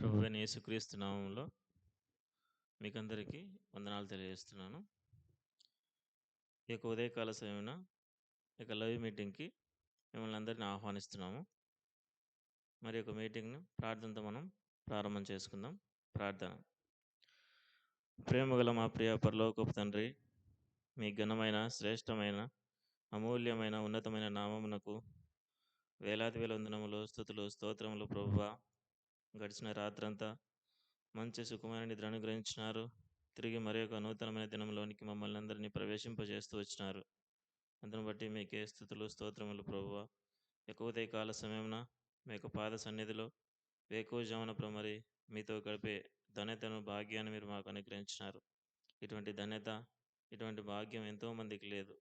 ప్రభువైన యేసుక్రీస్తు నామములో మీకందరికీ వందనాలు తెలియజేస్తున్నాను. ఈ యొక్క ఉదయకాల సమయమున ఈ యొక్క లైవ్ మీటింగ్‌కి మిమ్మల్ని అందరిని ఆహ్వానిస్తున్నాము. మరి యొక్క మీటింగ్‌ను ప్రార్థనతో మనం ప్రారంభం చేసుకుందాం. ప్రార్థన. ప్రేమగల మా ప్రియ పరలోకపు తండ్రి, మీ ఘనమైన, శ్రేష్టమైన, అమూల్యమైన, ఉన్నతమైన నామమునకు వేలాది వేల వందనములు, స్తుతులు, స్తోత్రములు ప్రభువా. గడిచిన రాత్రంతా మంచి సుఖమైన నిద్ర అనుగ్రహించినారు. తిరిగి మరి ఒక నూతనమైన దినంలోనికి మమ్మల్ని అందరినీ ప్రవేశింపజేస్తూ వచ్చినారు. అందును బట్టి మీకే స్తుతులు, స్తోత్రములు ప్రభువా. ఎక్కువ ఉదయకాల సమయమున మీ యొక్క పాద సన్నిధిలో వేకువజామున మరి మీతో గడిపే ధన్యతను, భాగ్యాన్ని మీరు మాకు అనుగ్రహించినారు. ఇటువంటి ధన్యత, ఇటువంటి భాగ్యం ఎంతోమందికి లేదు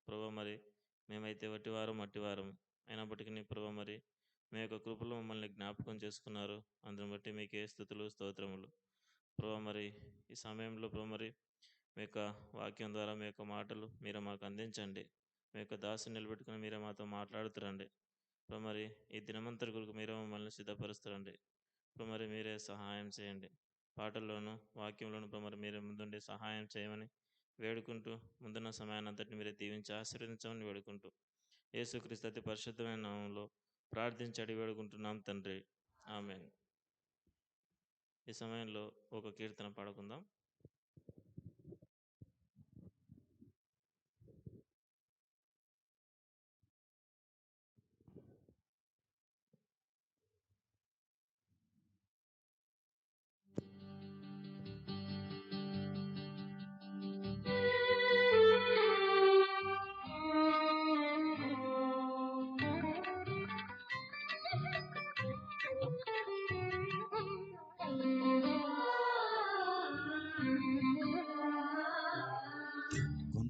ప్రభు. మరి మేమైతే వట్టివారం మట్టివారం అయినప్పటికీ ప్రభు మరి మీ యొక్క కృపలో మమ్మల్ని జ్ఞాపకం చేసుకున్నారు. అందును బట్టి మీకే స్తుతులు, స్తోత్రములు ప్రభు. మరి ఈ సమయంలో ప్రభు మరి మీ యొక్క వాక్యం ద్వారా మీ యొక్క మాటలు మీరే మాకు అందించండి. మీ యొక్క దాసుని నిలబెట్టుకుని మీరే మాతో మాట్లాడుతురండి ప్రభు. మరి ఈ దినమంతటి కొరకు మీరే మమ్మల్ని సిద్ధపరుస్తారండి ప్రభు. మరి మీరే సహాయం చేయండి. పాటల్లోనూ వాక్యంలోనూ ప్రభు మరి మీరే ముందుండి సహాయం చేయమని వేడుకుంటూ, ముందున్న సమయాన్ని అంతటిని మీరే దీవించి ఆశీర్వదించమని వేడుకుంటూ, యేసుక్రీస్తు అతి పరిశుద్ధమైన నామంలో ప్రార్థించి అడిగి వేడుకుంటున్నాం తండ్రి, ఆమేన్. ఈ సమయంలో ఒక కీర్తన పాడుకుందాం.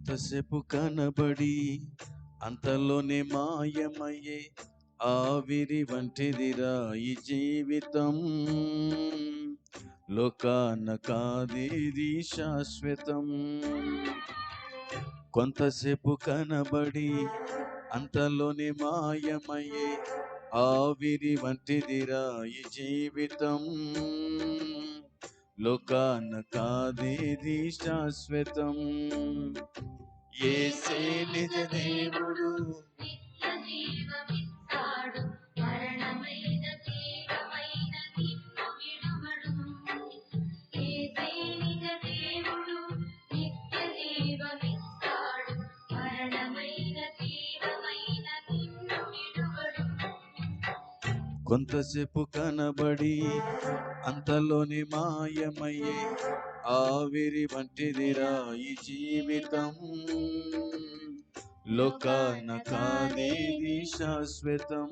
కొంతసేపు కనబడి అంతలోనే మాయమయ్యే ఆవిరి వంటిదిరా ఈ జీవితం. లోకాన కాదేది శాశ్వతం. కొంతసేపు కనబడి అంతలోనే మాయమయ్యే ఆవిరి వంటిదిరా ఈ జీవితం. లోకాన కాదేది శాశ్వతం. యేసే నిజ దేవుడు, నిత్య జీవమిస్తాడు, మరణమైన తీవ్రమైన నిన్ను విడువడు. యేసే నిజ దేవుడు, నిత్య జీవమిస్తాడు, మరణమైన తీవ్రమైన నిన్ను విడువడు. కొంతసేపు కనబడి అంతలోని మాయమయ్యే ఆవిరి వంటిదిరా ఈ జీవితం. లోకాన కాదేది శాశ్వతం.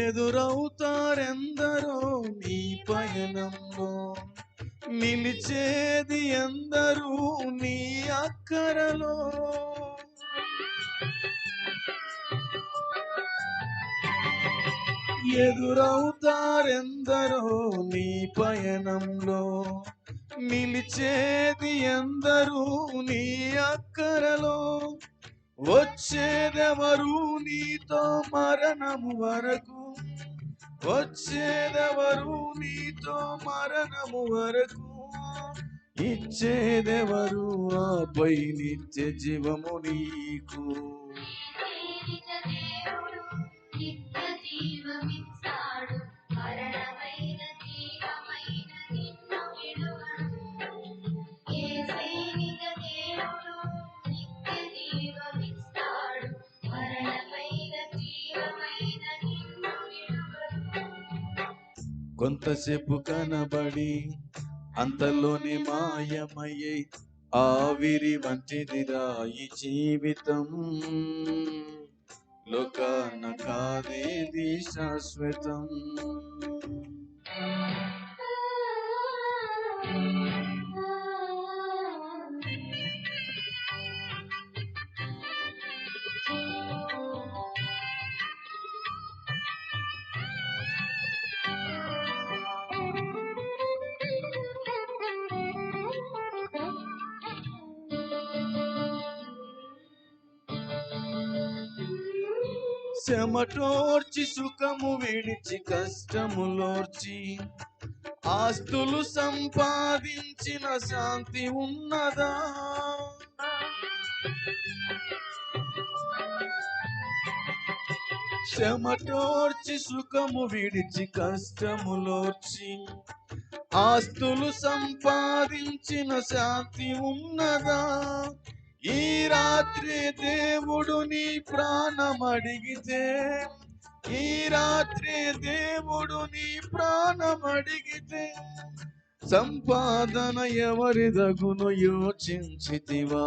ఎదురవుతారెందరో నీ పయనంలో, నిలిచేది ఎందరూ నీ అక్కరలో. ఎదురవుతారెందరో నీ పయనంలో, నిలిచేది ఎందరూ నీ అక్కరలో. వచ్చేదెవరు నీతో మరణము వరకు, వచ్చేదెవరు నీతో మరణము వరకు. ఇచ్చేదెవరు ఆపై నిత్య జీవము నీకు. నిజ దేవుడు, నిత్య జీవమిస్తాడు, మరణమైన తీవ్రమైన నిన్ను విడువడు. యేసే నిజ దేవుడు, నిత్య జీవమిస్తాడు, మరణమైన తీవ్రమైన నిన్ను విడువడు. కొంతసేపు కనబడి అంతలోని మాయమయ్యే ఆవిరి వంటిదిరా ఈ జీవితం. లోకాన కాదేది శాశ్వతం. చెమటోర్చి సుఖము విడిచి కష్టములోర్చి ఆస్తులు సంపాదించిన శాంతి ఉన్నదా? చెమటోర్చి సుఖము విడిచి కష్టములోర్చి ఆస్తులు సంపాదించిన శాంతి ఉన్నదా? ఈ రాత్రి దేవుడు నీ ప్రాణం అడిగితే, ఈ రాత్రి దేవుడు నీ ప్రాణం అడిగితే, సంపాదన ఎవరిదగును యోచించితివా?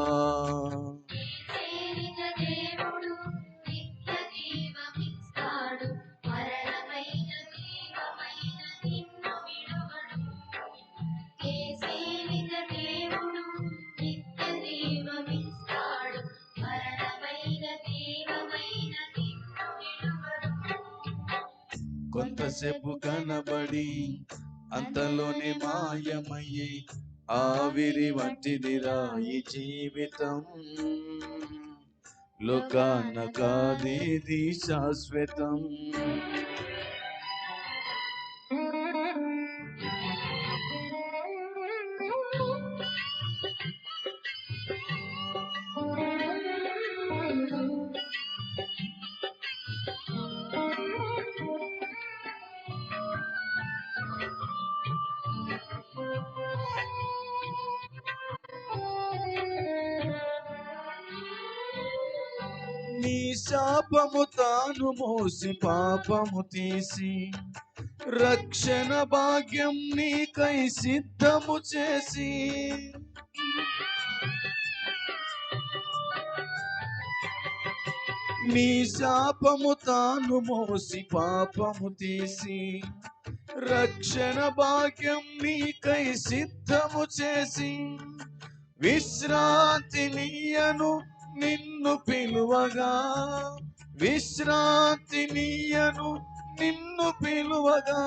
సేవిత దేవుడు నిత్య జీవమిస్తాడు, మరణమైన జీవమైన నిన్ను విడువడు. ఏ సేవిత దేవుడు నిత్య జీవమిస్తాడు, మరణమైన జీవమైన నిన్ను విడువడు. కొంతసేపు కనబడి అంతలోనే మాయమయ్యి ఆవిరి వంటిదిరా ఈ జీవితం. లోకాన కాదేది శాశ్వతం. నీ శాపము తాను మోసి పాపము తీసి రక్షణ భాగ్యం నీకై సిద్ధము చేసి, నీ శాపము తాను మోసి పాపము తీసి రక్షణ భాగ్యం నీకై సిద్ధము చేసి, విశ్రాంతి నీయను నిన్ను పిలువగా, విశ్రాంతి నీయను నిన్ను పిలువగా,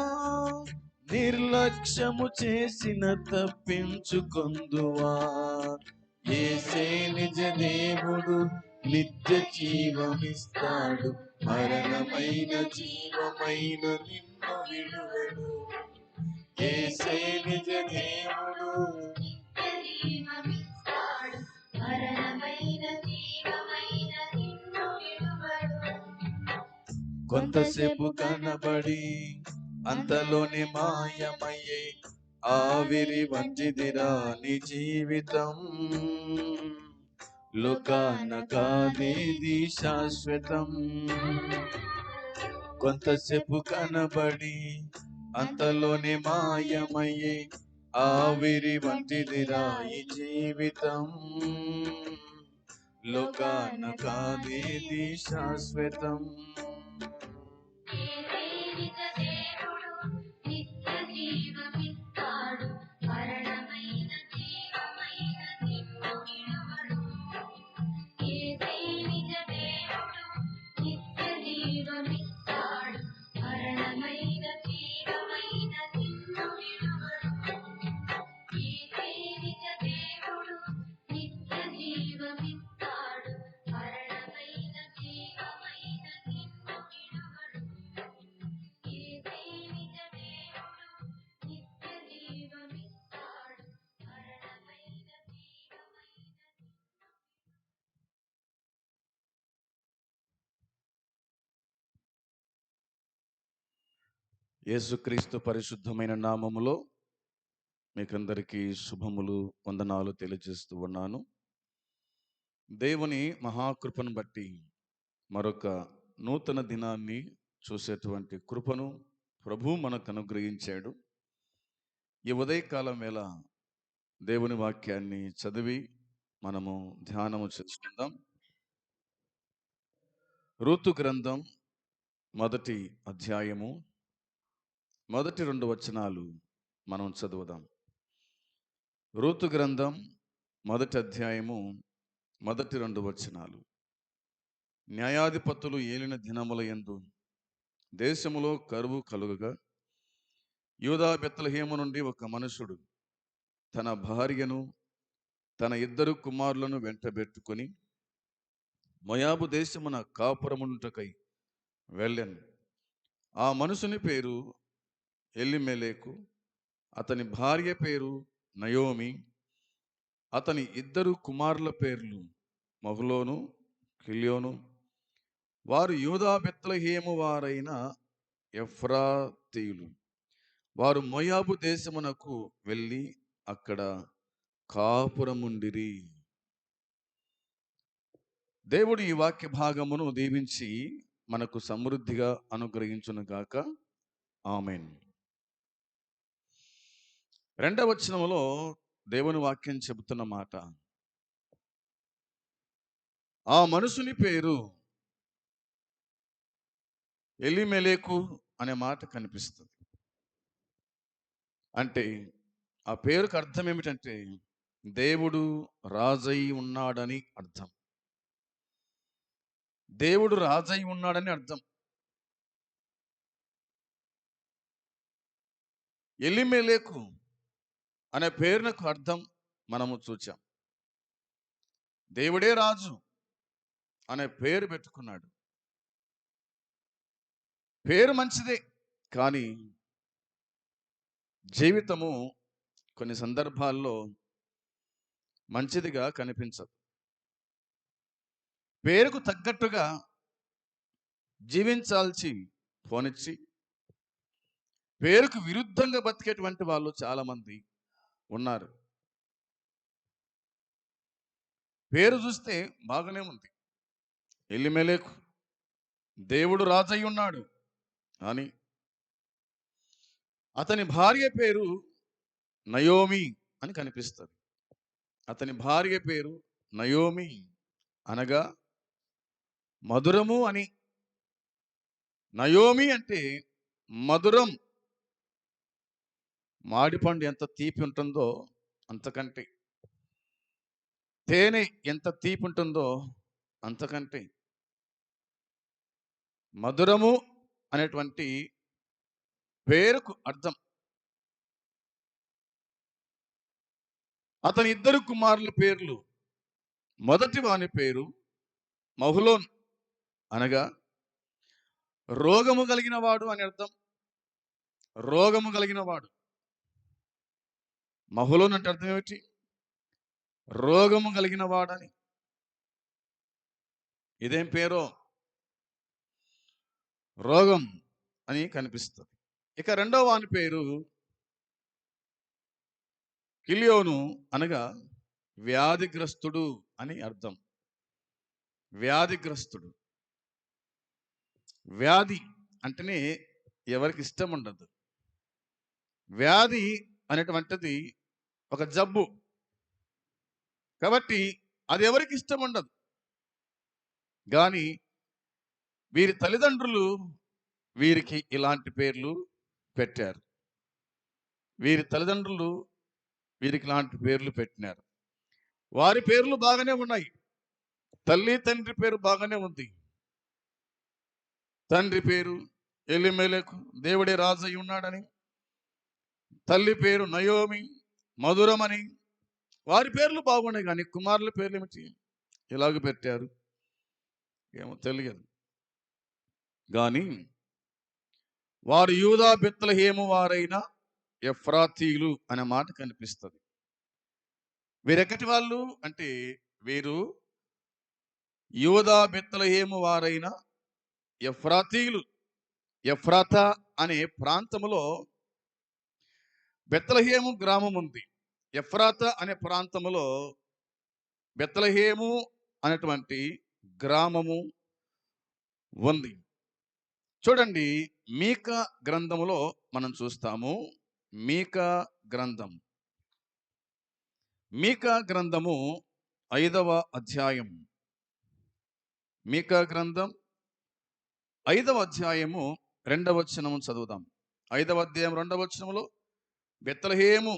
నిర్లక్ష్యము చేసిన తప్పించుకొందువా? యేసే నిజ దేవుడు నిత్య జీవమిస్తాడు, మరణమైన జీవమైన నిన్ను విడువడు. యేసే నిజ దేవుడు నిత్య జీవమిస్తాడు, మరణమైన జీవమైన నిన్ను విడువడు. కొంతసేపు కనబడి అంతలోనే మాయమయ్యే ఆవిరి వంటిదిరా నీ జీవితం. లోకాన కాదేది శాశ్వతం. కొంతసేపు కనబడి అంతలోనే మాయమయ్యే ఆవిరి వంటిదిరా ఈ జీవితం. లోకాన కాదేది శాశ్వతం. ఏ సేవిత దేవుడు నిత్య జీవమిస్తాడు, మరణమైన జీవమైన నిన్ను విడువడు. ఏ సేవిత దేవుడు నిత్య జీవమిస్తాడు, మరణమైన జీవమైన నిన్ను విడువడు. ఏ సేవిత దేవుడు నిత్య జీవమిస్తాడు, మరణమైన జీవమైన నిన్ను విడువడు. ఏ సేవిత దేవుడు నిత్య జీవమిస్తాడు, మరణమైన జీవమైన యేసుక్రీస్తు పరిశుద్ధమైన నామములో మీకందరికీ శుభములు, వందనాలు తెలియజేస్తూ ఉన్నాను. దేవుని మహాకృపను బట్టి మరొక నూతన దినాన్ని చూసేటువంటి కృపను ప్రభు మనకు అనుగ్రహించాడు. ఈ ఉదయకాలం వేళ దేవుని వాక్యాన్ని చదివి మనము ధ్యానము చేసుకుందాం. రూతు గ్రంథం మొదటి అధ్యాయము మొదటి 2 వచనాలు మనం చదువుదాం. రూతు గ్రంథం మొదటి అధ్యాయము మొదటి 2 వచనాలు. న్యాయాధిపతులు ఏలిన దినముల యందు దేశములో కరువు కలుగగా యూదా బెత్లెహేము నుండి ఒక మనుషుడు తన భార్యను తన 2 కుమారులను వెంటబెట్టుకొని మోయాబు దేశమున కాపురముండుటకై వెళ్ళాను. ఆ మనుషుని పేరు ఎలిమెలేకు, అతని భార్య పేరు నయోమి, అతని ఇద్దరు కుమారుల పేర్లు మహులోను, కిల్యోను. వారు యూదా బెత్లెహేము వారైన ఎఫ్రాతీయులు. వారు మోయాబు దేశమునకు వెళ్ళి అక్కడ కాపురముండిరి. దేవుడు ఈ వాక్య భాగమును దీవించి మనకు సమృద్ధిగా అనుగ్రహించును గాక. ఆమేన్. రెండవ వచనములో దేవుని వాక్యం చెబుతున్న మాట, ఆ మనుషుని పేరు ఎలిమెలేకు అనే మాట కనిపిస్తుంది. అంటే ఆ పేరుకు అర్థం ఏమిటంటే దేవుడు రాజై ఉన్నాడని అర్థం. దేవుడు రాజై ఉన్నాడని అర్థం. ఎలిమెలేకు అనే పేరునకు అర్థం మనము చూచాం. దేవుడే రాజు అనే పేరు పెట్టుకున్నాడు. పేరు మంచిదే, కానీ జీవితము కొన్ని సందర్భాల్లో మంచిదిగా కనిపించదు. పేరుకు తగ్గట్టుగా జీవించాల్సి పోనిచ్చి పేరుకు విరుద్ధంగా బతికేటువంటి వాళ్ళు చాలా మంది ఉన్నారు. పేరు చూస్తే బాగానే ఉంది, ఎలిమెలేకు దేవుడు రాజై ఉన్నాడు అని. అతని భార్య పేరు నయోమి అని కనిపిస్తుంది. అతని భార్య పేరు నయోమి అనగా మధురము అని. నయోమి అంటే మధురం. మాడిపండు ఎంత తీపి ఉంటుందో అంతకంటే, తేనె ఎంత తీపి ఉంటుందో అంతకంటే మధురము అనేటువంటి పేరుకు అర్థం. అతని ఇద్దరు కుమారుల పేర్లు, మొదటి వాని పేరు మహులోన్ అనగా రోగము కలిగిన వాడు అని అర్థం. రోగము కలిగిన వాడు. మహులోన్ అంటే అర్థం ఏమిటి? రోగము కలిగిన వాడని. ఇదేం పేరో, రోగం అని కనిపిస్తుంది. ఇక రెండవ వాని పేరు కిలియోను అనగా వ్యాధిగ్రస్తుడు అని అర్థం. వ్యాధిగ్రస్తుడు. వ్యాధి అంటేనే ఎవరికి ఇష్టం ఉండదు. వ్యాధి అనేటువంటిది ఒక జబ్బు, కాబట్టి అది ఎవరికి ఇష్టం ఉండదు. కానీ వీరి తల్లిదండ్రులు వీరికి ఇలాంటి పేర్లు పెట్టారు. వీరి తల్లిదండ్రులు వీరికి ఇలాంటి పేర్లు పెట్టినారు. వారి పేర్లు బాగానే ఉన్నాయి. తల్లి తండ్రి పేరు బాగానే ఉంది. తండ్రి పేరు ఎలిమెలెకు, దేవుడే రాజు అయి ఉన్నాడని. తల్లి పేరు నయోమి, మధురమని. వారి పేర్లు బాగున్నాయి, కానీ కుమారుల పేర్లు ఏమిటి ఇలాగ పెట్టారు ఏమో తెలియదు. కానీ వారు యూదా బెత్లెహేము వారైన ఎఫ్రాతీయులు అనే మాట కనిపిస్తుంది. వీరెక్కటి వాళ్ళు అంటే వీరు యూదా బెత్లెహేము వారైన ఎఫ్రాతీయులు. ఎఫ్రాతా అనే ప్రాంతములో బెత్లెహేము గ్రామం ఉంది. ఎఫ్రాతా అనే ప్రాంతములో బెత్లెహేము అనేటువంటి గ్రామము ఉంది. చూడండి, మీకా గ్రంథములో మనం చూస్తాము. మీకా గ్రంథం, మీకా గ్రంథము 5వ అధ్యాయం. మీకా గ్రంథం 5వ అధ్యాయము 2వ వచనము చదువుదాం. 5వ అధ్యాయం 2వ వచనములో, బెత్లెహేము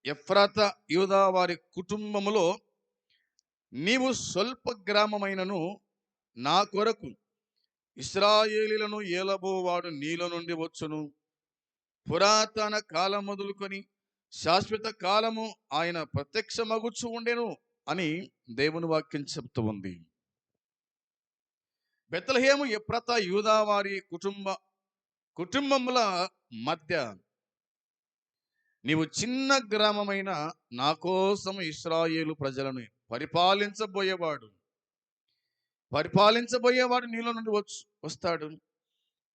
ఎఫ్రాతా యూదా వారి కుటుంబములో నీవు స్వల్ప గ్రామమైనను నా కొరకు ఇశ్రాయేలీలను ఏలబోవాడు నీలో నుండి వచ్చును. పురాతన కాలం మొదలుకొని శాశ్వత కాలము ఆయన ప్రత్యక్షమగుచు ఉండెను అని దేవుని వాక్యం చెప్తూ ఉంది. బెత్లెహేము ఎఫ్రాతా యూదా వారి కుటుంబముల మధ్య నీవు చిన్న గ్రామమైన నా కోసం ఇశ్రాయేలు ప్రజలను పరిపాలించబోయేవాడు నీలో నుండి వస్తాడు.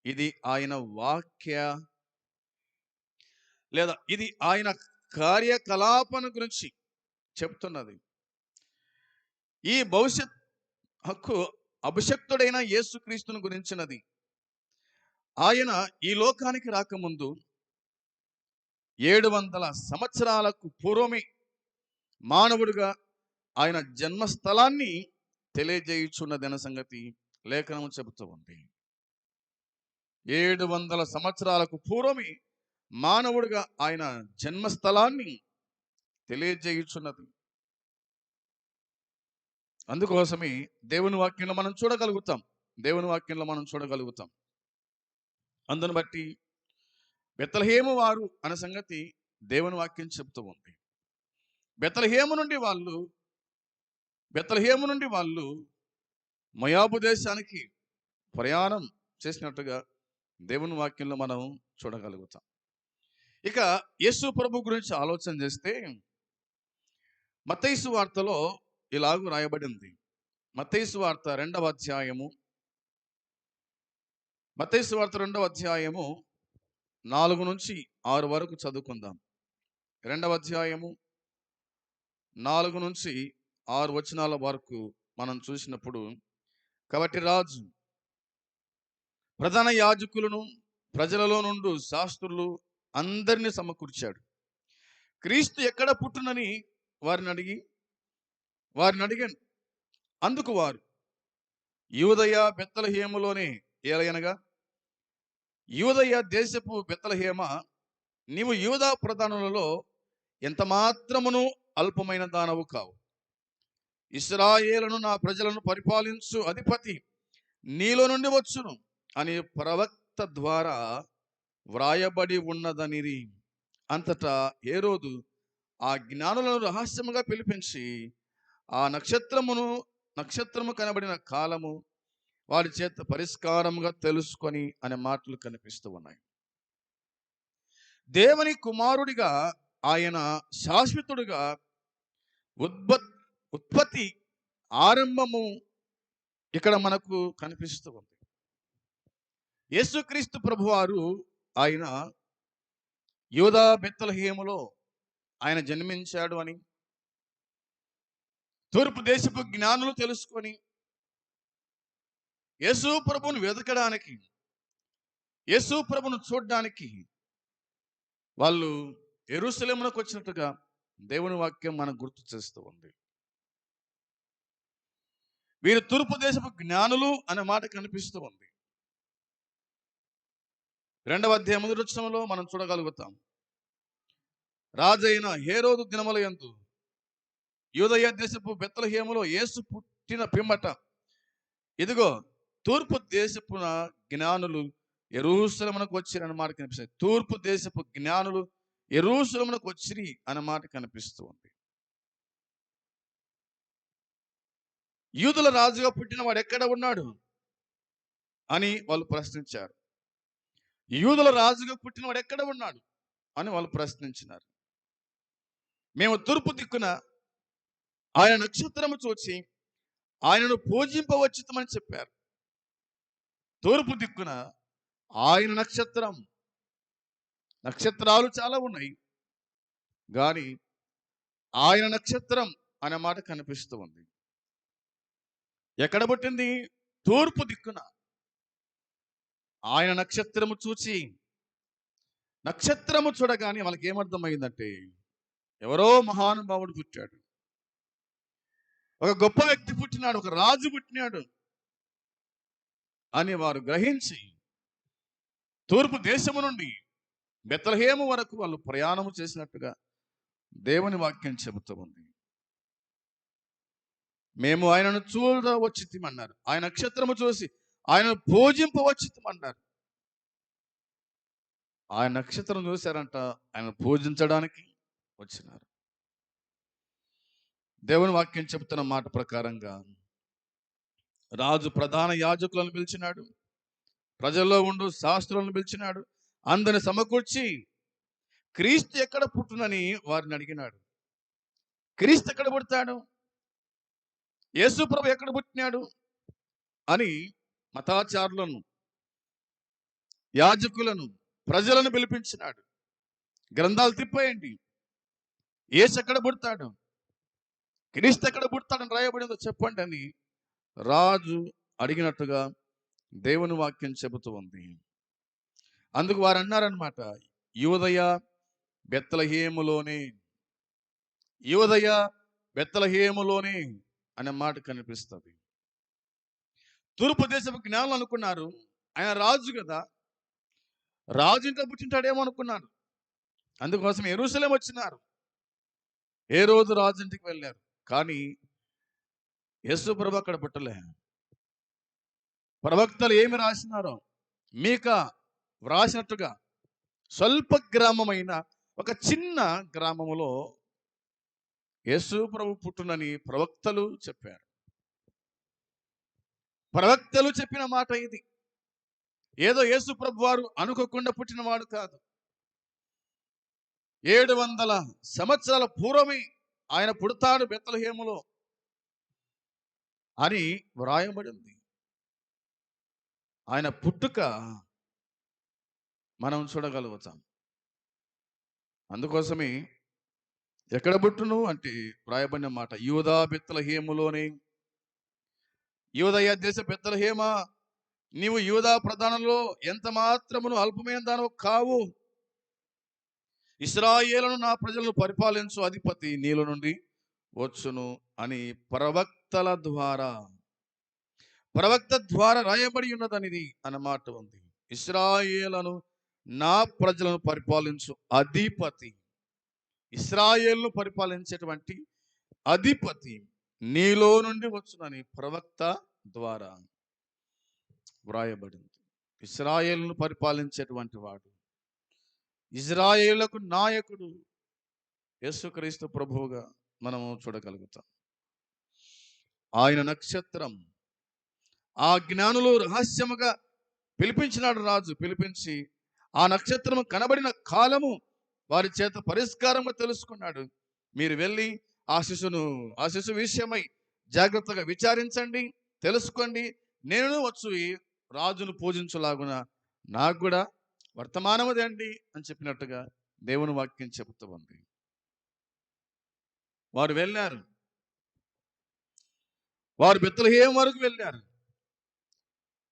ఇది ఆయన వాక్య లేదా ఇది ఆయన కార్యకలాపన గురించి చెప్తున్నది. ఈ భవిష్యత్ హక్కు అభిషక్తుడైన యేసుక్రీస్తును గురించినది. ఆయన ఈ లోకానికి రాకముందు 700 సంవత్సరాలకు పూర్వమే మానవుడిగా ఆయన జన్మస్థలాన్ని తెలియజేయుచున్నదన్న సంగతి లేఖనము చెబుతూ ఉంది. 700 సంవత్సరాలకు పూర్వమే మానవుడిగా ఆయన జన్మస్థలాన్ని తెలియజేయుచున్నది. అందుకోసమే దేవుని వాక్యంలో మనం చూడగలుగుతాం. అందును బట్టి బెత్లెహేము వారు అనే సంగతి దేవుని వాక్యం చెప్తూ ఉంది. బెత్లెహేము నుండి వాళ్ళు మోయాబు దేశానికి ప్రయాణం చేసినట్టుగా దేవుని వాక్యంలో మనం చూడగలుగుతాం. ఇక యేసు ప్రభు గురించి ఆలోచన చేస్తే మత్తయి సువార్తలో ఇలాగూ రాయబడింది. మత్తయి సువార్త 2వ అధ్యాయము 4 నుంచి 6 వరకు చదువుకుందాం. 2వ అధ్యాయము 4 నుంచి 6 వచనాల వరకు మనం చూసినప్పుడు, కాబట్టి రాజు ప్రధాన యాజకులను ప్రజలలో నుండి శాస్త్రులు అందరినీ సమకూర్చాడు. క్రీస్తు ఎక్కడ పుట్టునని వారిని అడిగాను. అందుకు వారు, యూదయ బెత్లెహేములోనే, ఏలయనగా యూదయ దేశపు బెత్లెహేమ, నీవు యూదా ప్రధానులలో ఎంత మాత్రమును అల్పమైన దానవు కావు. ఇశ్రాయేలును నా ప్రజలను పరిపాలించు అధిపతి నీలో నుండి వచ్చును అని ప్రవక్త ద్వారా వ్రాయబడి ఉన్నదనిరి. అంతటా హేరోదు ఆ జ్ఞానులను రహస్యముగా పిలిపించి ఆ నక్షత్రము కనబడిన కాలము వారి చేత పరిష్కారముగా తెలుసుకొని అనే మాటలు కనిపిస్తూ ఉన్నాయి. దేవుని కుమారుడిగా ఆయన శాశ్వతుడిగా ఉత్పత్తి ఆరంభము ఇక్కడ మనకు కనిపిస్తూ ఉంది. యేసుక్రీస్తు ప్రభువారు ఆయన యూదా బెత్లెహేములో ఆయన జన్మించాడు అని తూర్పు దేశపు జ్ఞానులు తెలుసుకొని యేసు ప్రభువును వెతకడానికి, యేసు ప్రభువును చూడడానికి వాళ్ళు యెరూషలేమునకు వచ్చినట్టుగా దేవుని వాక్యం మనకు గుర్తు చేస్తూ ఉంది. వీరు తూర్పు దేశపు జ్ఞానులు అనే మాట కనిపిస్తూ ఉంది. 2వ అధ్యాయం 1వ వచనంలో మనం చూడగలుగుతాం. రాజైన హేరోదు దినముల యందు యూదయ దేశపు బెత్లెహేములో యేసు పుట్టిన పిమ్మట ఇదిగో తూర్పు దేశపున జ్ఞానులు యెరూషలేమునకు వచ్చిరి అన్న మాట కనిపిస్తుంది. తూర్పు దేశపు జ్ఞానులు యెరూషలేమునకు వచ్చిరి అన్న మాట కనిపిస్తూ ఉంది. యూదుల రాజుగా పుట్టిన వాడు ఎక్కడ ఉన్నాడు అని వాళ్ళు ప్రశ్నించారు. యూదుల రాజుగా పుట్టిన వాడు ఎక్కడ ఉన్నాడు అని వాళ్ళు ప్రశ్నించినారు. మేము తూర్పు దిక్కున ఆయన నక్షత్రము చూచి ఆయనను పూజింపవచ్చుమని చెప్పారు. తూర్పు దిక్కున ఆయన నక్షత్రాలు చాలా ఉన్నాయి, కానీ ఆయన నక్షత్రం అనే మాట కనిపిస్తూ ఉంది. ఎక్కడ పుట్టింది? తూర్పు దిక్కున. ఆయన నక్షత్రము చూడగానే వాళ్ళకి ఏమర్థమైందంటే ఎవరో మహానుభావుడు పుట్టాడు, ఒక గొప్ప వ్యక్తి పుట్టినాడు, ఒక రాజు పుట్టినాడు అని వారు గ్రహించి తూర్పు దేశము నుండి బెత్లెహేము వరకు వాళ్ళు ప్రయాణము చేసినట్టుగా దేవుని వాక్యం చెబుతూ ఉంది. మేము ఆయనను చూడవచ్చిమన్నారు. ఆయన నక్షత్రము చూసి ఆయనను పూజింపవచ్చిమన్నారు. ఆయన నక్షత్రం చూశారంట, ఆయన పూజించడానికి వచ్చినారు. దేవుని వాక్యం చెబుతున్న మాట ప్రకారంగా రాజు ప్రధాన యాజకులను పిలిచినాడు, ప్రజల్లో ఉండు శాస్త్రులను పిలిచినాడు, అందరిని సమకూర్చి క్రీస్తు ఎక్కడ పుట్టునని వారిని అడిగినాడు. క్రీస్తు ఎక్కడ పుడతాడు, యేసు ప్రభు ఎక్కడ పుట్టినాడు అని మతాచారులను, యాజకులను, ప్రజలను పిలిపించినాడు. గ్రంథాలు తిప్పేయండి, యేసు ఎక్కడ పుడతాడు, క్రీస్తు ఎక్కడ పుడతాడని రాయబడిందో చెప్పండి అని రాజు అడిగినట్టుగా దేవుని వాక్యం చెబుతూ ఉంది. అందుకు వారు అన్నారనమాట, యూదయ బెత్లెహేములోనే, యూదయ బెత్లెహేములోనే అనే మాట కనిపిస్తుంది. తూర్పు దేశపు జ్ఞానులు అనుకున్నారు ఆయన రాజు కదా, రాజు ఇంట్లో పుట్టింటాడేమో అనుకున్నారు. అందుకోసం యెరూషలేం వచ్చినారు, ఏ రోజు రాజు ఇంటికి వెళ్ళారు. కానీ యేసు ప్రభు అక్కడ పుట్టలే. ప్రవక్తలు ఏమి రాసినారో మీకా వ్రాసినట్టుగా స్వల్ప గ్రామమైన ఒక చిన్న గ్రామములో యేసు ప్రభు పుట్టునని ప్రవక్తలు చెప్పారు. ప్రవక్తలు చెప్పిన మాట ఇది. ఏదో యేసు ప్రభు వారు అనుకోకుండా పుట్టినవాడు కాదు. 700 సంవత్సరాల పూర్వమే ఆయన పుడతాడు బెత్లెహేములో అని వ్రాయబడింది. ఆయన పుట్టుక మనం చూడగలుగుతాం. అందుకోసమే ఎక్కడ పుట్టును అంటే వ్రాయబడిన మాట యూదా బెత్లెహేములోనే. యూదయ దేశ బెత్లెహేమా, నీవు యూదా ప్రధానంలో ఎంత మాత్రమును అల్పమైన దానవు కావు. ఇశ్రాయేలును నా ప్రజలను పరిపాలించు అధిపతి నీలో నుండి వచ్చును అని ప్రవక్త ద్వారా రాయబడి ఉన్నదనిది అన్నమాట ఉంది. ఇశ్రాయేలును నా ప్రజలను పరిపాలించు అధిపతి, ఇశ్రాయేలును పరిపాలించేటువంటి అధిపతి నీలో నుండి వచ్చునని ప్రవక్త ద్వారా వ్రాయబడింది. ఇశ్రాయేలును పరిపాలించేటువంటి వాడు, ఇశ్రాయేలుకు నాయకుడు యేసుక్రీస్తు ప్రభువుగా మనము చూడగలుగుతాం. ఆయన నక్షత్రం ఆ జ్ఞానులు రహస్యముగా పిలిపించినాడు రాజు. పిలిపించి ఆ నక్షత్రము కనబడిన కాలము వారి చేత పరిష్కారంగా తెలుసుకున్నాడు. మీరు వెళ్ళి ఆ శిశువు విషయమై జాగ్రత్తగా విచారించండి, తెలుసుకోండి. నేను వచ్చి రాజును పూజించులాగున నాకు కూడా వర్తమానము తేండి అని చెప్పినట్టుగా దేవుని వాక్యం చెబుతూ ఉంది. వారు వెళ్ళారు, వారు బెత్లెహేము వరకు వెళ్ళారు.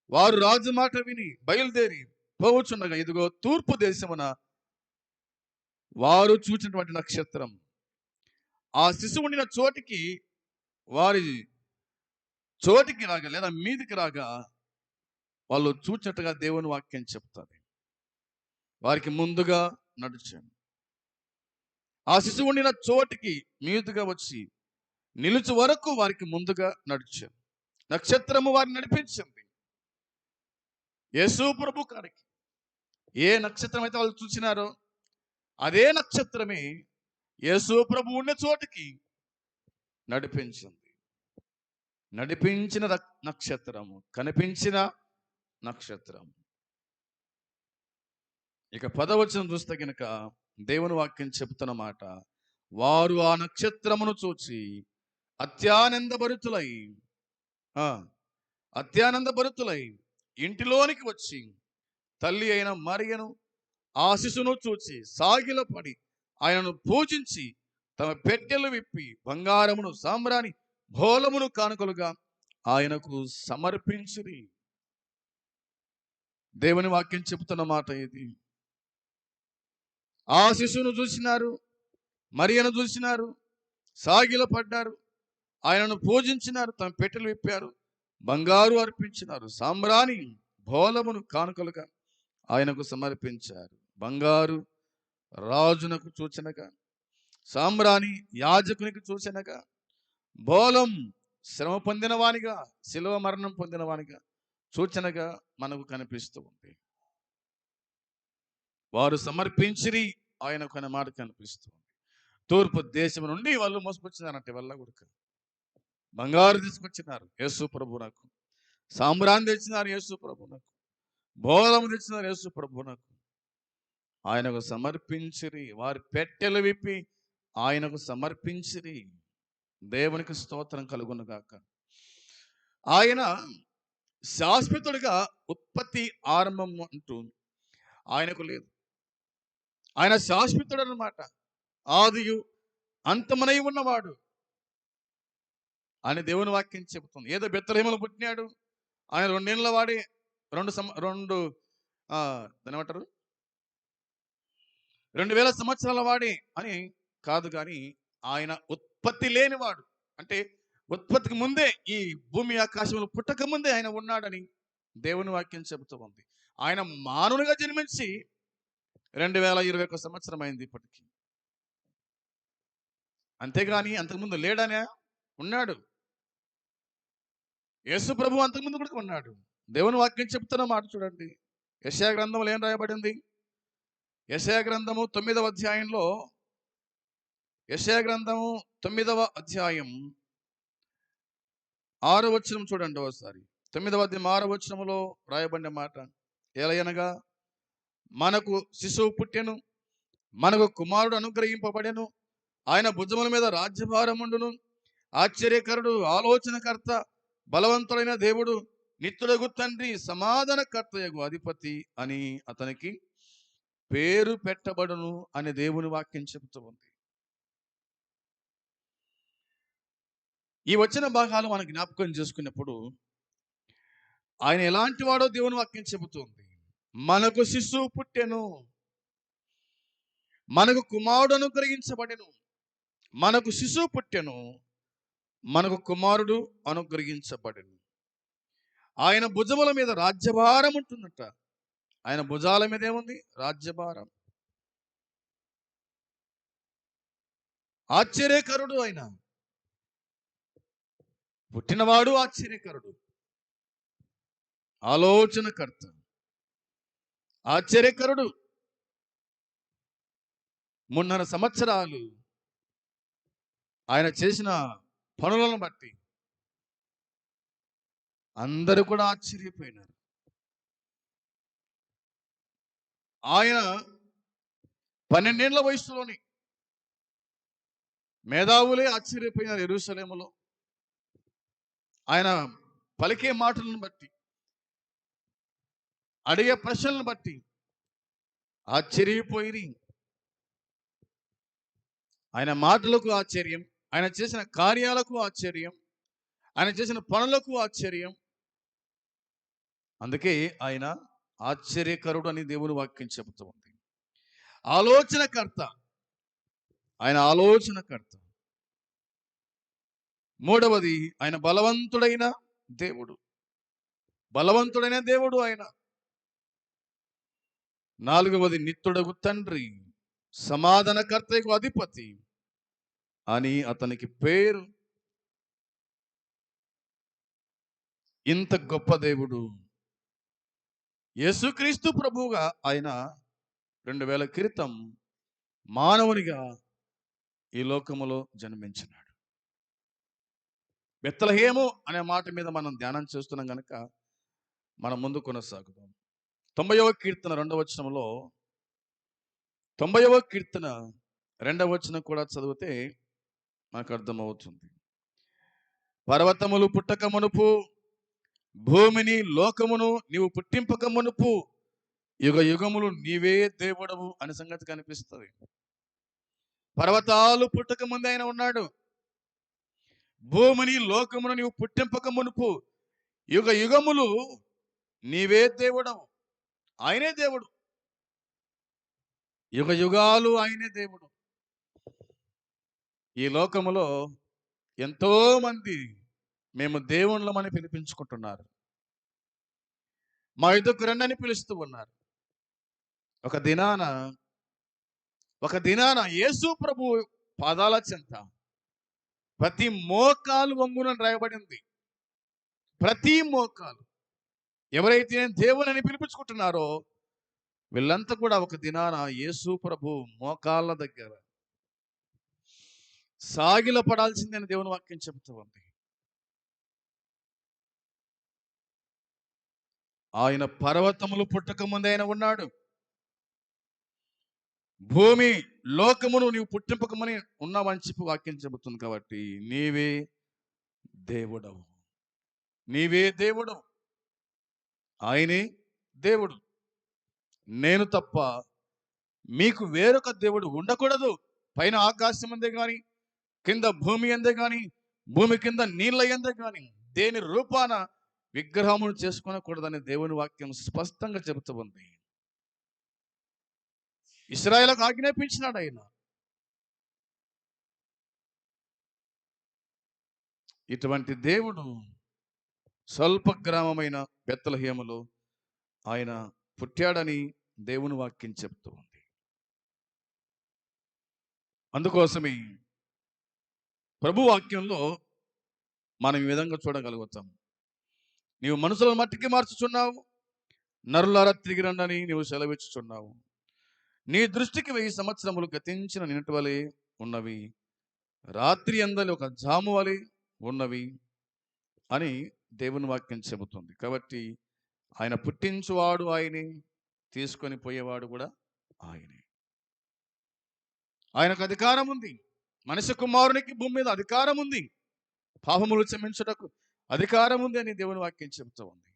వారు రాజు మాట విని బయలుదేరి పోవచ్చుండగా ఇదిగో తూర్పు దేశమున వారు చూచినటువంటి నక్షత్రం ఆ శిశువు ఉండిన వారి చోటికి రాగా లేదా మీదికి రాగా వాళ్ళు చూచినట్టుగా దేవుని వాక్యం చెప్తుంది. వారికి ముందుగా నడిచాను. ఆ శిశువు ఉండిన చోటికి మీదుగా వచ్చి నిలుచు వరకు వారికి ముందుగా నడిచాను. నక్షత్రము వారిని నడిపించింది యేసు ప్రభు కాడికి. ఏ నక్షత్రం అయితే వాళ్ళు చూసినారో అదే నక్షత్రమే యేసు ప్రభు ఉన్న చోటికి నడిపించింది. నడిపించిన నక్షత్రము, కనిపించిన నక్షత్రము. ఇక 10వ వచనం చూస్తే కనుక దేవుని వాక్యం చెబుతున్న మాట, వారు ఆ నక్షత్రమును చూచి అత్యానందభరితులై ఇంటిలోనికి వచ్చి తల్లి అయిన మరియను ఆ శిశువును చూచి సాగిలపడి ఆయనను పూజించి తమ పెట్టెలు విప్పి బంగారమును, సాంబ్రాణి, భోలమును కానుకలుగా ఆయనకు సమర్పించిరి. దేవుని వాక్యం చెబుతున్న మాట ఇది. ఆ శిశువును చూసినారు, మరియను చూసినారు, సాగిల పడ్డారు, ఆయనను పూజించినారు, తమ పెట్టెలు విప్పారు, బంగారు అర్పించినారు, సాంబ్రాణి, భోలమును కానుకలుగా ఆయనకు సమర్పించారు. బంగారు రాజునకు సూచనగా, సాంబ్రాణి యాజకునికి సూచనగా, భోలం శ్రమ పొందినవానిగా, శిలువ మరణం పొందినవానిగా సూచనగా మనకు కనిపిస్తూ ఉంది. వారు సమర్పించిరి ఆయనకు అనే మాట కనిపిస్తుంది. తూర్పు దేశం నుండి వాళ్ళు మోసుకొచ్చినారంటే వల్ల గుడక బంగారు తీసుకొచ్చినారు యేసు ప్రభువునకు. సాంబ్రాన్ని తెచ్చినారు యేసు ప్రభునకు, బోధము తెచ్చినారు యేసు ప్రభునకు. ఆయనకు సమర్పించిరి, వారి పెట్టెలు విప్పి ఆయనకు సమర్పించిరి. దేవునికి స్తోత్రం కలుగును గాక. ఆయన శాశ్వతుడిగా ఉత్పత్తి ఆరంభం అంటూ ఆయనకు లేదు. ఆయన శాశ్వతుడు అన్నమాట. ఆదియు అంతమనై ఉన్నవాడు అని దేవుని వాక్యం చెబుతుంది. ఏదో బెత్లెహేములో పుట్టినాడు, ఆయన 2 ఏళ్ళ వాడి, దాన్ని ఏమంటారు, 2000 సంవత్సరాల వాడి అని కాదు. కానీ ఆయన ఉత్పత్తి లేనివాడు, అంటే ఉత్పత్తికి ముందే, ఈ భూమి ఆకాశంలో పుట్టక ముందే ఆయన ఉన్నాడని దేవుని వాక్యం చెబుతూ ఉంది. ఆయన మానవునిగా జన్మించి 2021 సంవత్సరం అయింది ఇప్పటికి. అంతేగాని అంతకుముందు లేడనే, ఉన్నాడు. యేసు ప్రభు అంతకుముందు కూడా ఉన్నాడు. దేవుని వాక్యం చెప్తున్న మాట చూడండి. యెషయా గ్రంథంలో ఏం రాయబడింది? యెషయా గ్రంథము 9వ అధ్యాయంలో, యెషయా గ్రంథము 9వ అధ్యాయం 6వ వచనం చూడండి ఒకసారి. 9వ అధ్యాయం 6వ వచనములో రాయబడిన మాట ఎలయనగా, మనకు శిశువు పుట్టెను, మనకు కుమారుడు అనుగ్రహింపబడెను, ఆయన భుజముల మీద రాజ్యభారముండును, ఆశ్చర్యకరుడు, ఆలోచనకర్త, బలవంతుడైన దేవుడు, నిత్యుడగు తండ్రి, సమాధానకర్తయగు అధిపతి అని అతనికి పేరు పెట్టబడును అని దేవుని వాక్యం చెబుతూ ఉంది. ఈ వచ్చిన భాగాలు మనం జ్ఞాపకం చేసుకున్నప్పుడు ఆయన ఎలాంటి వాడో దేవుని వాక్యం చెబుతుంది. మనకు శిశువు పుట్టెను, మనకు కుమారుడు అనుగ్రహించబడెను. మనకు శిశువు పుట్టెను, మనకు కుమారుడు అనుగ్రహించబడెను. ఆయన భుజముల మీద రాజ్యభారం ఉంటుందట. ఆయన భుజాల మీద ఏముంది? రాజ్యభారం. ఆశ్చర్యకరుడు, ఆయన పుట్టినవాడు ఆశ్చర్యకరుడు, ఆలోచనకర్త, ఆశ్చర్యకరుడు. 3.5 సంవత్సరాలు ఆయన చేసిన పనులను బట్టి అందరూ కూడా ఆశ్చర్యపోయినారు. ఆయన 12 ఏళ్ల వయసులోని మేధావులే ఆశ్చర్యపోయినారు యెరూషలేములో. ఆయన పలికే మాటలను బట్టి, అడిగే ప్రశ్నలను బట్టి ఆశ్చర్యపోయి, ఆయన మాటలకు ఆశ్చర్యం, ఆయన చేసిన కార్యాలకు ఆశ్చర్యం, ఆయన చేసిన పనులకు ఆశ్చర్యం. అందుకే ఆయన ఆశ్చర్యకరుడు అని దేవుని వాక్యం చెబుతూ ఉంది. ఆలోచనకర్త, ఆయన ఆలోచనకర్త. 3వది, ఆయన బలవంతుడైన దేవుడు, బలవంతుడైన దేవుడు ఆయన. 4వది, నిత్యుడగు తండ్రి, సమాధానకర్తకు అధిపతి అని అతనికి పేరు. ఇంత గొప్ప దేవుడు యేసుక్రీస్తు ప్రభువుగా ఆయన 2000 క్రితం మానవునిగా ఈ లోకములో జన్మించినాడు. బెత్లెహేము అనే మాట మీద మనం ధ్యానం చేస్తున్నాం కనుక మనం ముందు కొనసాగుదాం. 90వ కీర్తన 2వ వచనంలో, 90వ కీర్తన 2వ వచనం కూడా చదివితే మనకు అర్థమవుతుంది. పర్వతములు పుట్టక మునుపు, భూమిని లోకమును నీవు పుట్టింపక మునుపు, యుగ యుగములు నీవే దేవుడవు అనే సంగతి కనిపిస్తుంది. పర్వతాలు పుట్టక ముందు ఆయన ఉన్నాడు. భూమిని లోకమును నీవు పుట్టింపక మునుపు, యుగ యుగములు నీవే దేవుడవు. ఆయనే దేవుడు, యుగ యుగాలు ఆయనే దేవుడు. ఈ లోకములో ఎంతో మంది మేము దేవుళ్ళమని పిలిపించుకుంటున్నారు. మా యుద్ధకు రండి అని పిలుస్తూ ఉన్నారు. ఒక దినాన యేసు ప్రభు పాదాల చెంత ప్రతి మోకాలు వంగునని రాయబడింది. ప్రతి మోకాలు, ఎవరైతే దేవుని అని పిలిపించుకుంటున్నారో వీళ్ళంతా కూడా ఒక దినాన యేసు ప్రభు మోకాళ్ళ దగ్గర సాగిల పడాల్సిందని దేవుని వాక్యం చెబుతూ ఉంది. ఆయన పర్వతములు పుట్టక ముందే ఆయన ఉన్నాడు. భూమి లోకమును నీవు పుట్టింపకమని ఉన్నావని చెప్పి వాక్యం చెబుతుంది. కాబట్టి నీవే దేవుడవు, నీవే దేవుడు, ఆయనే దేవుడు. నేను తప్ప మీకు వేరొక దేవుడు ఉండకూడదు. పైన ఆకాశం అందే గాని, కింద భూమి అందే గాని, భూమి కింద నీళ్ళ అందే గాని దేని రూపాన విగ్రహమును చేసుకొనకూడదని దేవుని వాక్యం స్పష్టంగా చెబుతూ ఉంది. ఇశ్రాయేలుకు ఆజ్ఞాపించినాడు ఆయన. ఇటువంటి దేవుడు స్వల్ప గ్రామమైన బెత్లెహేములో ఆయన పుట్టాడని దేవుని వాక్యం చెప్తూ ఉంది. అందుకోసమే ప్రభు వాక్యంలో మనం ఈ విధంగా చూడగలుగుతాం. నీవు మనుషులను మట్టికి మార్చుచున్నావు, నరులారా తిరిగి రండని నీవు సెలవిచ్చుచున్నావు. నీ దృష్టికి 1000 సంవత్సరములు గతించిన నిన్నటి వలె ఉన్నవి, రాత్రి అందలి ఒక జాము వలె ఉన్నవి అని దేవుని వాక్యం చెబుతుంది. కాబట్టి ఆయన పుట్టించువాడు ఆయనే, తీసుకొని పోయేవాడు కూడా ఆయనే. ఆయనకు అధికారం ఉంది. మనిషి కుమారునికి భూమి మీద అధికారం ఉంది. పాపములు క్షమించుటకు అధికారం ఉంది అని దేవుని వాక్యం చెబుతూ ఉంది.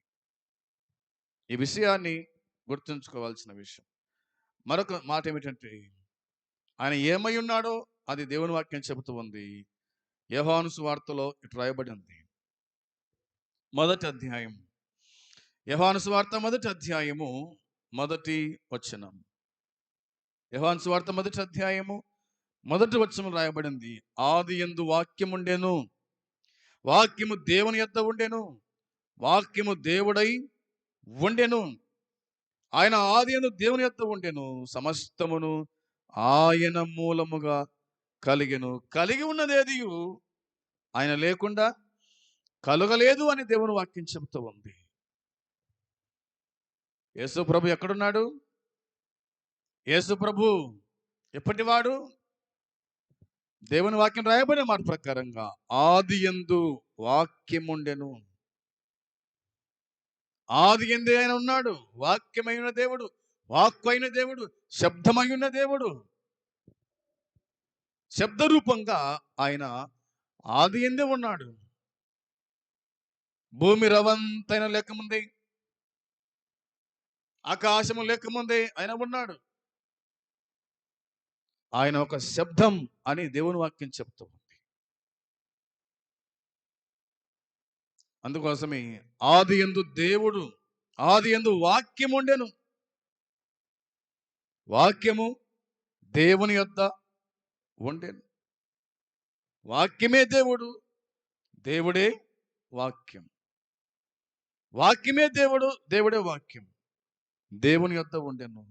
ఈ విషయాన్ని గుర్తుంచుకోవాల్సిన విషయం. మరొక మాట ఏమిటంటే, ఆయన ఏమై ఉన్నాడో అది దేవుని వాక్యం చెబుతూ ఉంది. యోహాను సువార్తలో ఇటు రాయబడి ఉంది. మొదటి అధ్యాయం, యోహాను సువార్త మొదటి అధ్యాయము మొదటి వచనం. యోహాను సువార్త మొదటి అధ్యాయము మొదటి వచనం రాయబడింది. ఆది యందు వాక్యం ఉండెను, వాక్యము దేవుని యొద్ద ఉండెను, వాక్యము దేవుడై ఉండెను, ఆయన ఆది యందు దేవుని యొద్ద ఉండెను, సమస్తమును ఆయన మూలముగా కలిగెను, కలిగి ఉన్నదేది ఆయన లేకుండా కలగలేదు అని దేవుని వాక్యం చెబుతూ ఉంది. యేసు ప్రభు ఎక్కడున్నాడు? యేసు ప్రభు ఎప్పటివాడు? దేవుని వాక్యం రాయబడిన మాట ప్రకారంగా ఆది యందు వాక్యం ఉండెను, ఆది యందే ఆయన ఉన్నాడు. వాక్యమైన దేవుడు, వాక్కు అయిన దేవుడు, శబ్దమైన దేవుడు. శబ్దరూపంగా ఆయన ఆది యందే ఉన్నాడు. భూమి రవంతైన లేకముందే, ఆకాశము లేకముందే ఆయన ఉన్నాడు. ఆయన ఒక శబ్దం అని దేవుని వాక్యం చెప్తూ ఉంది. అందుకోసమే ఆది యందు దేవుడు, ఆది యందు వాక్యం ఉండెను, వాక్యము దేవుని యొద్ద ఉండెను. వాక్యమే దేవుడు, దేవుడే వాక్యం. వాక్యమే దేవుడు, దేవుడే వాక్యం. దేవుని యొద్ద ఉండెను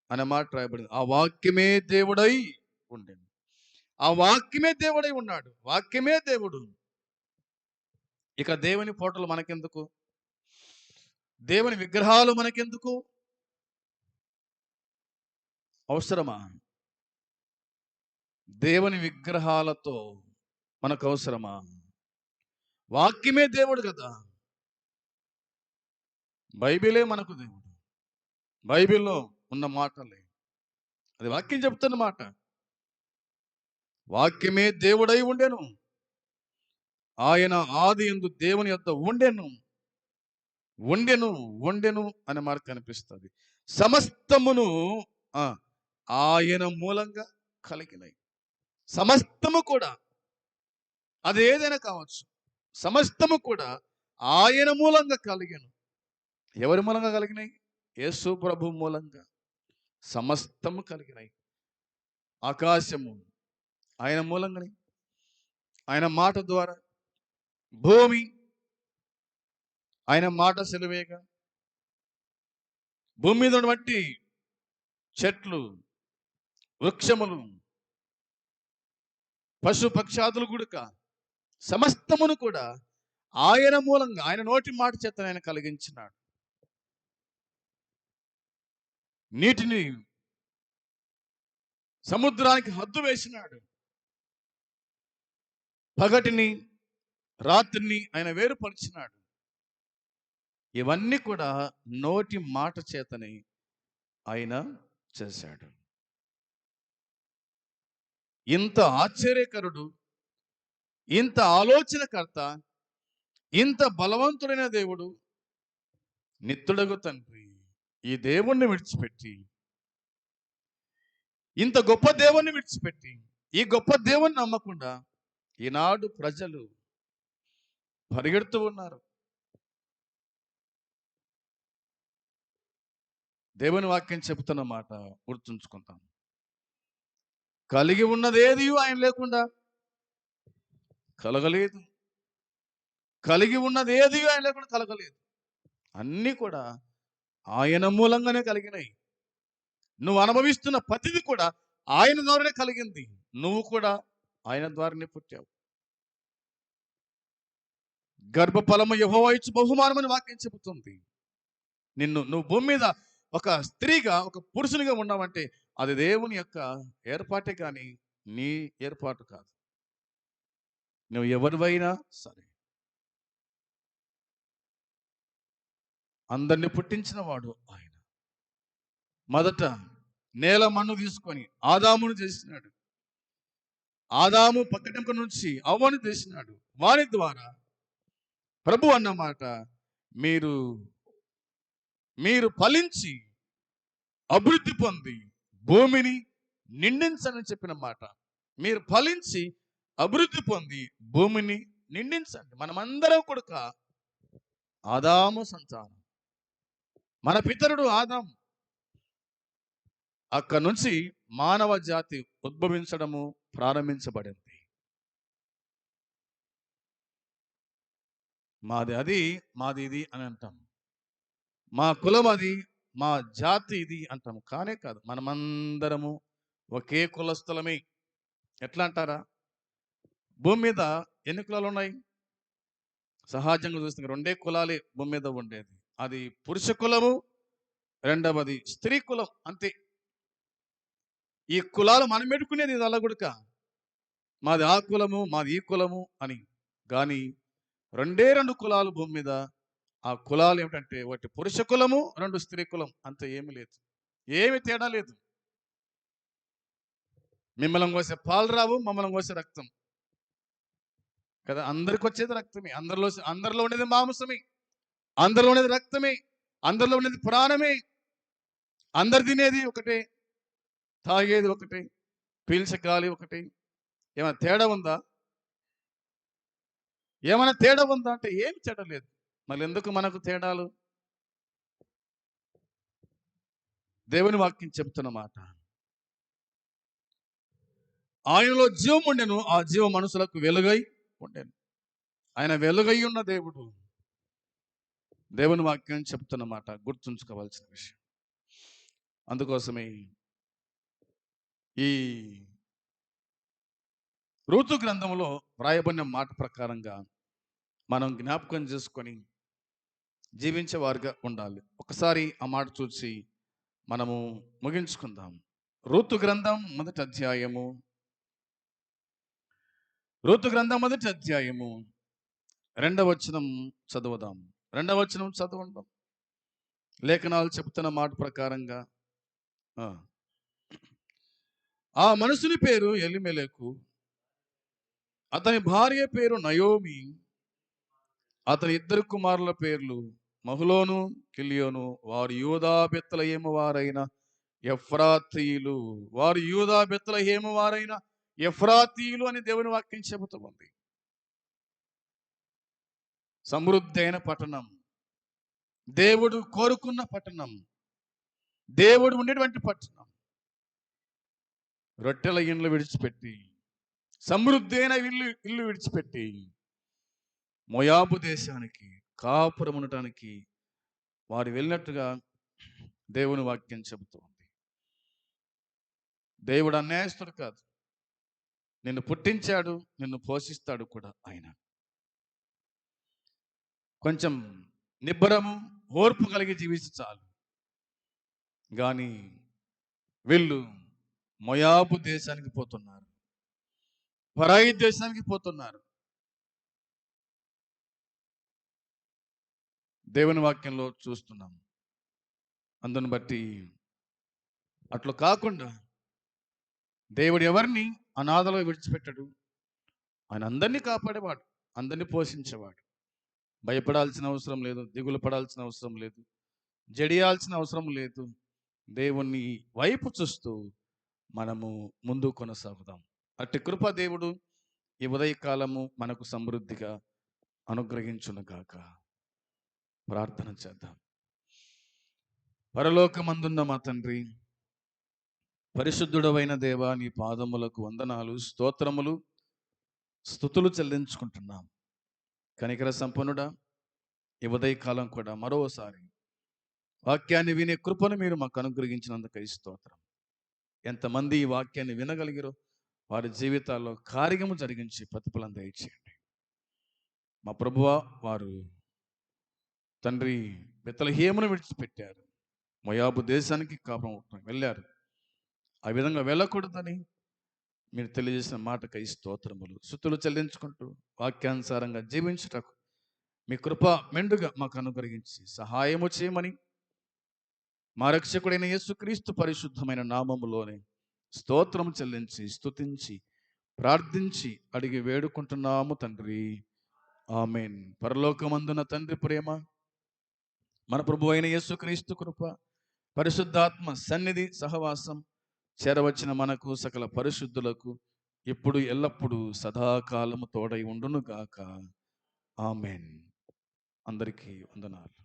అనే మాట రాయబడింది. ఆ వాక్యమే దేవుడై ఉండెను. ఆ వాక్యమే దేవుడై ఉన్నాడు. వాక్యమే దేవుడు. ఇక దేవుని ఫోటోలు మనకెందుకు? దేవుని విగ్రహాలు మనకెందుకు? అవసరమా? దేవుని విగ్రహాలతో మనకు అవసరమా? వాక్యమే దేవుడు కదా. బైబిలే మనకు దేవుడు. బైబిల్లో ఉన్న మాటలే, అది వాక్యం చెప్తున్న మాట. వాక్యమే దేవుడై ఉండెను, ఆయన ఆది యందు దేవుని యొద్ద ఉండెను, ఉండెను ఉండెను అనే మాట కనిపిస్తుంది. సమస్తమును ఆయన మూలంగా కలిగినాయి. సమస్తము కూడా, అది ఏదైనా కావచ్చు, సమస్తము కూడా ఆయన మూలంగా కలిగాను. ఎవరి మూలంగా కలిగినాయి? యేసు ప్రభు మూలంగా సమస్తము కలిగినాయి. ఆకాశము ఆయన మూలంగానే, ఆయన మాట ద్వారా, భూమి ఆయన మాట సెలవేగా, భూమి మీద ఉన్నటువంటి చెట్లు, వృక్షములు, పశు పక్షాదులు గుడుక సమస్తమును కూడా ఆయన మూలంగా, ఆయన నోటి మాట చేత ఆయన కలిగించినాడు. నీటిని సముద్రానికి హద్దు వేసినాడు. పగటిని రాత్రిని ఆయన వేరుపరిచినాడు. ఇవన్నీ కూడా నోటి మాట చేతనే ఆయన చేశాడు. ఇంత ఆశ్చర్యకరుడు, ఇంత ఆలోచనకర్త, ఇంత బలవంతుడైన దేవుడు, నిత్యుడగు తండ్రి ఈ దేవుణ్ణి విడిచిపెట్టి, ఇంత గొప్ప దేవుణ్ణి విడిచిపెట్టి, ఈ గొప్ప దేవుణ్ణి నమ్మకుండా ఈనాడు ప్రజలు పరిగెడుతూ ఉన్నారు. దేవుని వాక్యం చెబుతున్న మాట గుర్తుంచుకుంటాం. కలిగి ఉన్నదేది ఆయన లేకుండా కలగలేదు. కలిగి ఉన్నదేది ఆయన లేకుండా కలగలేదు. అన్నీ కూడా ఆయన మూలంగానే కలిగినాయి. నువ్వు అనుభవిస్తున్న ప్రతిది కూడా ఆయన ద్వారానే కలిగింది. నువ్వు కూడా ఆయన ద్వారానే పుట్టావు. గర్భఫలము యెహోవా ఇచ్చు బహుమానమని వాక్యం చెబుతుంది. నువ్వు భూమి మీద ఒక స్త్రీగా, ఒక పురుషునిగా ఉన్నావంటే అది దేవుని యొక్క ఏర్పాటే కానీ నీ ఏర్పాటు కాదు. నువ్వు ఎవరివైనా సరే, అందరిని పుట్టించిన వాడు ఆయన. మొదట నేల మన్ను తీసుకొని ఆదామును చేసినాడు. ఆదాము పక్కటెంక నుంచి అవ్వను చేసినాడు. వాని ద్వారా ప్రభు అన్నమాట, మీరు ఫలించి అభివృద్ధి పొంది భూమిని నిండించని చెప్పిన మాట. మీరు ఫలించి అభివృద్ధి పొంది భూమిని నిండించండి. మనమందరం కొడుక ఆదాము సంతానం. మన పితరుడు ఆదాం. అక్కడి నుంచి మానవ జాతి ఉద్భవించడము ప్రారంభించబడింది. మాది అది, మాది ఇది అని అంటాం. మా కులం అది, మా జాతి ఇది అంటాము. కానే కాదు, మనమందరము ఒకే కులస్థలమే. ఎట్లా అంటారా? భూమి మీద ఎన్ని కులాలు ఉన్నాయి? సహజంగా చూస్తే రెండే కులాలే భూమి మీద ఉండేది. అది పురుష కులము, రెండవది స్త్రీ కులం. అంతే. ఈ కులాలు మనం పెట్టుకునేది ఇది అల్లగుడక. మాది ఆ కులము, మాది ఈ కులము అని. కానీ రెండు కులాలు భూమి మీద. ఆ కులాలు ఏమిటంటే ఒకటి పురుష కులము, రెండు స్త్రీ కులం. అంత ఏమి లేదు, ఏమి తేడా లేదు. మిమ్మల్ని కోసే పాలు రావు, మమ్మల్ని కోసే రక్తం కదా. అందరికి వచ్చేది రక్తమే. అందరిలో ఉండేది మాంసమే, అందరిలో ఉండేది రక్తమే, అందరిలో ఉండేది ప్రాణమే. అందరు తినేది ఒకటే, తాగేది ఒకటే, పీల్చే గాలి ఒకటే. ఏమైనా తేడా ఉందా? ఏమైనా తేడా ఉందా అంటే ఏమి తేడా లేదు. మళ్ళీ ఎందుకు మనకు తేడాలు? దేవుని వాక్యం చెప్తున్నమాట, ఆయనలో జీవం ఉండెను, ఆ జీవం మనుషులకు వెలుగై ఉండెను. ఆయన వెలుగై ఉన్న దేవుడు. దేవుని వాక్యం చెప్తున్నమాట గుర్తుంచుకోవాల్సిన విషయం. అందుకోసమే ఈ ఋతు గ్రంథంలో వ్రాయబడిన మాట ప్రకారంగా మనం జ్ఞాపకం చేసుకొని జీవించేవారుగా ఉండాలి. ఒకసారి ఆ మాట చూసి మనము ముగించుకుందాం. ఋతు గ్రంథం మొదటి అధ్యాయము, ఋతు గ్రంథం మొదటి అధ్యాయము 2వ వచనం చదువుదాం. 2వ వచనం చదవండి. లేఖనాలు చెబుతున్న మాట ప్రకారంగా ఆ మనుషుని పేరు ఎలిమెలెకు, అతని భార్య పేరు నయోమి, అతని 2 కుమారుల పేర్లు మహులోను, కిలియోను. వారు యూదా బెత్లెహేము వారైన ఎఫ్రాతీయులు. వారు యూదా బెత్లెహేము వారైన ఎఫ్రాతీయులు అని దేవుని వాక్యం చెబుతుంది. సమృద్ధి అయిన పట్టణం, దేవుడు కోరుకున్న పట్టణం, దేవుడు ఉండేటువంటి పట్టణం. రొట్టెల ఇండ్లు విడిచిపెట్టి, సమృద్ధి అయిన ఇల్లు విడిచిపెట్టి మోయాబు దేశానికి కాపురం ఉండటానికి వారు వెళ్ళినట్టుగా దేవుని వాక్యం చెబుతోంది. దేవుడు అన్యాయస్తుడు కాదు. నిన్ను పుట్టించాడు, నిన్ను పోషిస్తాడు కూడా ఆయన. కొంచెం నిబ్బరము, ఓర్పు కలిగి జీవించి చాలు. కానీ వీళ్ళు మోయాబు దేశానికి పోతున్నారు, పరాయి దేశానికి పోతున్నారు. దేవుని వాక్యంలో చూస్తున్నాం. అందుని బట్టి అట్లా కాకుండా దేవుడు ఎవరిని అనాథలో విడిచిపెట్టడు. ఆయన అందరినీ కాపాడేవాడు, అందరినీ పోషించేవాడు. భయపడాల్సిన అవసరం లేదు, దిగులు పడాల్సిన అవసరం లేదు, జడియాల్సిన అవసరం లేదు. దేవుని వైపు చూస్తూ మనము ముందు కొనసాగుదాం. అట్టి కృప దేవుడు ఈ ఉదయకాలము మనకు సమృద్ధిగా అనుగ్రహించునుగాక. ప్రార్థన చేద్దాం. పరలోకమందున్న మా తండ్రి, పరిశుద్ధుడవైన దేవా, నీ పాదములకు వందనాలు, స్తోత్రములు, స్తుతులు చెల్లించుకుంటున్నాం. కనికర సంపన్నుడా, ఈ ఉదయకాలం కూడా మరోసారి వాక్యాన్ని వినే కృపను మీరు మాకు అనుగ్రహించినందుకై స్తోత్రం. ఎంతమంది ఈ వాక్యాన్ని వినగలిగిరో వారి జీవితాల్లో కార్యము జరిగించి ప్రతిఫలం దయచేయండి. మా ప్రభువా, వారు తండ్రి బెత్లెహేమును విడిచిపెట్టారు, మోయాబు దేశానికి కాపురం వెళ్ళారు. ఆ విధంగా వెళ్ళకూడదని మీరు తెలియజేసిన మాటకై స్తోత్రములు, స్తుతులు చెల్లించుకుంటూ వాక్యానుసారంగా జీవించుటకు మీ కృప మెండుగా మాకు అనుగ్రహించి సహాయము చేయమని మా రక్షకుడైన యేసుక్రీస్తు పరిశుద్ధమైన నామములోనే స్తోత్రం చెల్లించి స్తుతించి ప్రార్థించి అడిగి వేడుకుంటున్నాము తండ్రి. ఆమేన్. పరలోకమందున తండ్రి ప్రేమ, మన ప్రభు అయిన యేసుక్రీస్తు కృప, పరిశుద్ధాత్మ సన్నిధి సహవాసం చేరవచ్చిన మనకు సకల పరిశుద్ధులకు ఇప్పుడు ఎల్లప్పుడూ సదాకాలము తోడై ఉండును గాక. ఆమేన్. అందరికీ వందనాలు.